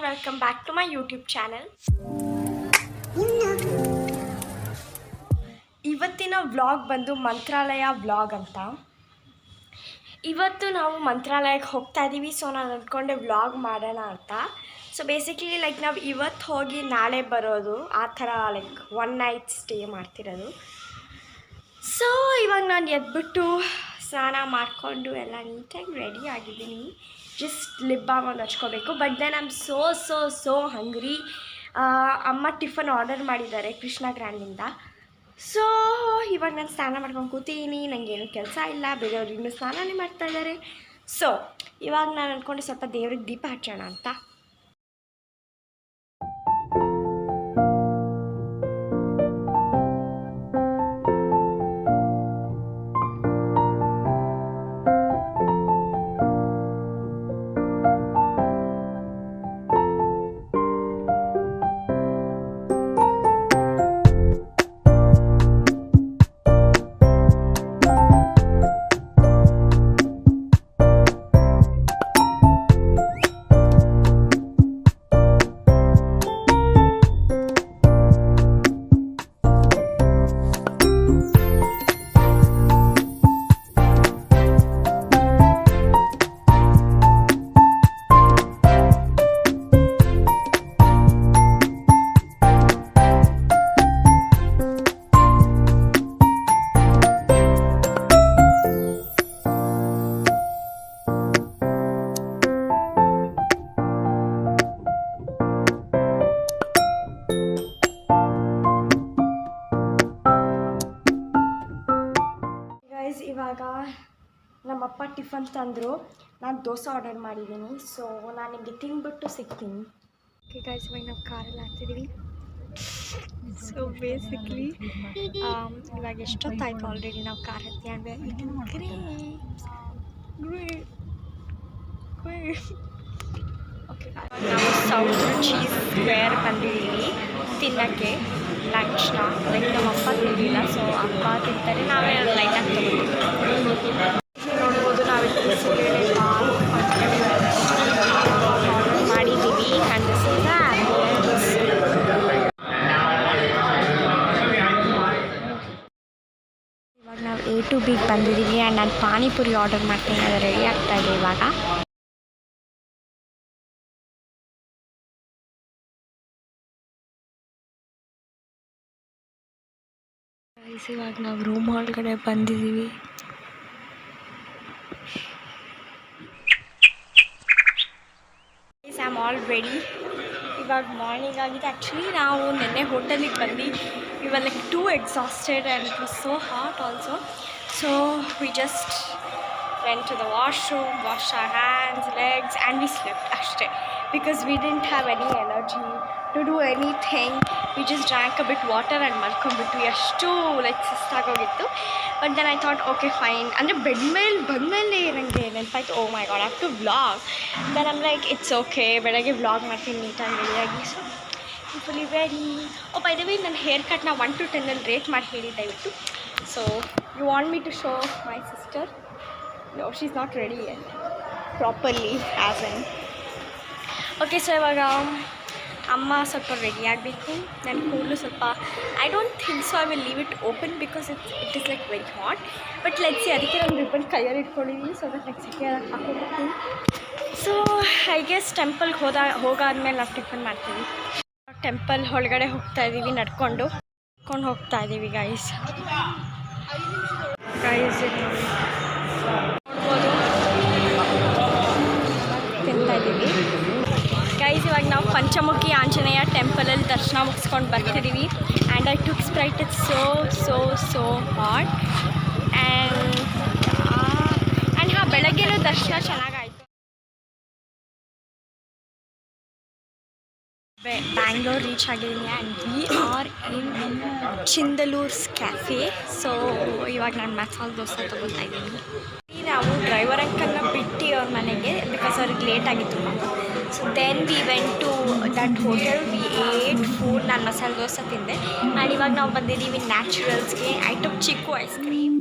Welcome back to my YouTube channel. ಇವತ್ತಿನ vlog ಬಂದು Mantralayam vlog ಅಂತ. ಇವತ್ತು ನಾವು ಮಂತ್ರಾಲಯಕ್ಕೆ ಹೋಗ್ತಾ ಇದ್ದೀವಿ. ಸೊ ನಾನು ಅಂದ್ಕೊಂಡೆ ವ್ಲಾಗ್ ಮಾಡೋಣ ಅಂತ. ಸೊ ಬೇಸಿಕಲಿ ಲೈಕ್ ನಾವು ಇವತ್ತು ಹೋಗಿ ನಾಳೆ ಬರೋದು, ಆ ಥರ ಲೈಕ್ 1 ನೈಟ್ ಸ್ಟೇ ಮಾಡ್ತಿರೋದು. ಸೊ ಇವಾಗ ನಾನು ಎದ್ಬಿಟ್ಟು ಸ್ನಾನ ಮಾಡಿಕೊಂಡು ಎಲ್ಲ ನೀಟಾಗಿ ರೆಡಿ ಆಗಿದ್ದೀನಿ. ಜಸ್ಟ್ ಲಿಪ್ ಬಾಮ್ ಒಂದು ಹಚ್ಕೋಬೇಕು. But then I am so hungry. ಅಮ್ಮ ಟಿಫನ್ ಆರ್ಡರ್ ಮಾಡಿದ್ದಾರೆ ಕೃಷ್ಣ ಗ್ರ್ಯಾಂಡಿಂದ. ಸೊ ಇವಾಗ ನಾನು ಸ್ನಾನ ಮಾಡ್ಕೊಂಡು ಕೂತೀನಿ. ನನಗೇನು ಕೆಲಸ ಇಲ್ಲ, ಬೇರೆಯವ್ರು ಇನ್ನೂ ಸ್ನಾನನೇ ಮಾಡ್ತಾಯಿದ್ದಾರೆ. ಸೊ ಇವಾಗ ನಾನು ಅಂದ್ಕೊಂಡು ಸ್ವಲ್ಪ ದೇವ್ರಿಗೆ ದೀಪ ಹಚ್ಚೋಣ ಅಂತ. ಇವಾಗ ನಮ್ಮಪ್ಪ ಟಿಫನ್ ತಂದರು. ನಾನು ದೋಸೆ ಆರ್ಡರ್ ಮಾಡಿದ್ದೀನಿ. ಸೊ ನಾನು ನಿಮಗೆ ತಿಂದ್ಬಿಟ್ಟು ಸಿಗ್ತೀನಿ. ಓಕೆ ಗೈಸ್, ಇವಾಗ ನಾವು ಕಾರಲ್ಲಿ ಹಾಕ್ತಿದ್ದೀವಿ. ಸೊ ಬೇಸಿಕ್ಲಿ ಇವಾಗ ಎಷ್ಟೊತ್ತಾಯ್ತು ಆಲ್ರೆಡಿ ನಾವು ಕಾರ್ ಹತ್ತಿ ಓಕೆ, ನಾವು ಸೌತ್ ಚೀಸ್ ಸ್ಕ್ವೇರ್ ಬಂದಿದ್ದೀವಿ ತಿನ್ನೋಕ್ಕೆ ಲಂಚ್ನ. ಲೈಕ್ ನಮ್ಮ ಅಪ್ಪ ತಿಂದಿಲ್ಲ, ಸೊ ಅಪ್ಪ ತಿಂತಾರೆ, ನಾವೇ ಲೈಟಾಗಿ ತಗೋತೀವಿ. ನೋಡ್ಬೋದು ನಾವಿಲ್ಲಿ ಆರ್ಡರ್ ಮಾಡಿದ್ದೀವಿ. ಆ್ಯಂಡ್ ದಿಸ್ ಇಸ್ ಇವಾಗ ನಾವು A to B ಬಂದಿದ್ದೀವಿ. ಆ್ಯಂಡ್ ನಾನು ಪಾನಿಪುರಿ ಆರ್ಡರ್ ಮಾಡ್ತೀನಿ, ಅದು ರೆಡಿ ಆಗ್ತಾಯಿದೆ ಇವಾಗ. ಇವಾಗ ನಾವು ರೂಮ್ ಒಳಗಡೆ ಬಂದಿದ್ದೀವಿ. I am all ready. ಇವಾಗ ಮಾರ್ನಿಂಗ್ ಆಗಿದೆ. ಆ್ಯಕ್ಚುಲಿ ನಾವು ನಿನ್ನೆ ಹೋಟೆಲಿಗೆ ಬಂದು ಇವಾಗ like two exhausted and it was so hot also. So we just went to the washroom, washed our hands, legs, and we slept ಅಷ್ಟೇ. Because we didn't have any energy to do anything. We just drank a bit water and ಮಲ್ಕೊಂಡ್ಬಿಟ್ವಿ. ಅಷ್ಟು like ಸುಸ್ತಾಗೋಗಿತ್ತು. But then I thought okay fine. ಅಂದರೆ bed ಮೇಲೆ ಬಂದಮೇಲೆ ನನಗೆ ನೆನಪಾಯ್ತು, oh my God, I have to vlog. Then I'm like it's okay, ಬೆಳಗ್ಗೆ vlog ಮಾಡ್ತೀನಿ ನೀಟಾಗಿ ರೆಡಿಯಾಗಿ. So fully ready. Oh by the way, ನನ್ನ ಹೇರ್ ಕಟ್ನ 1 to 10 ರೇಟ್ ಮಾಡಿ ಹೇಳಿ ದಯವಿಟ್ಟು. So you want me to show my sister? No, she's not ready yet properly as in. Okay, so ಇವಾಗ ಅಮ್ಮ ಸ್ವಲ್ಪ ರೆಡಿ ಆಗಬೇಕು. ನನ್ನ ಕೂದಲು ಸ್ವಲ್ಪ I don't think so I will leave it open because it is like very hot. But let's see, ಅದಕ್ಕೆ ನಾನು ribbon ಕೈಯಲ್ಲಿ ಇಟ್ಕೊಂಡಿದ್ದೀನಿ. ಸೊ ದಟ್ ಲೈಕ್ ಸೆಕೆ ಹಾಕೋಬೇಕು. ಸೊ ಐ ಗೆಸ್ ಟೆಂಪಲ್ಗೆ ಹೋಗಾದ್ಮೇಲೆ ನಾವು ಟಿಫನ್ ಮಾಡ್ತೀವಿ. ಟೆಂಪಲ್ ಒಳಗಡೆ ಹೋಗ್ತಾ ಇದ್ದೀವಿ, ನಡ್ಕೊಂಡು ಹೋಗ್ತಾ ಇದ್ದೀವಿ ಗೈಸ್. ನೋಡ್ಬೋದು ತಿಂತಾ ಇದ್ದೀವಿ ಗೈಸ್. ಇವಾಗ ನಾವು ಪಂಚಮುಖಿ ಆಂಜನೇಯ ಟೆಂಪಲಲ್ಲಿ ದರ್ಶನ ಮುಗಿಸ್ಕೊಂಡು ಬರ್ತಿದ್ದೀವಿ. And I took Sprite. It's so hot. And ಬೆಳಗ್ಗೆನೂ ದರ್ಶನ ಚೆನ್ನಾಗಾಯಿತು. ಬ್ಯಾಂಗ್ಳೂರ್ ರೀಚ್ ಆಗಿದ್ದೀನಿ. And we are in Chindalurs cafe. So ಇವಾಗ ನಾನು ಮಸಾಲೆ ದೋಸೆ ತೊಗೊತಾ ಇದ್ದೀನಿ. ನಾವು ಡ್ರೈವರ್ ಅಂಕಲ್ನ ಬಿಟ್ಟು ಅವ್ರ ಮನೆಗೆ, ಬಿಕಾಸ್ ಅವ್ರಿಗೆ ಲೇಟ್ ಆಗಿತ್ತು. So then we went to that hotel, we ate food. ನಾನು ಮಸಾಲೆ ದೋಸೆ ತಿಂದೆ. ಆ್ಯಂಡ್ ಇವಾಗ ನಾವು ಬಂದಿದ್ದೀವಿ ನ್ಯಾಚುರಲ್ಸ್ಗೆ. I took chikoo ice cream.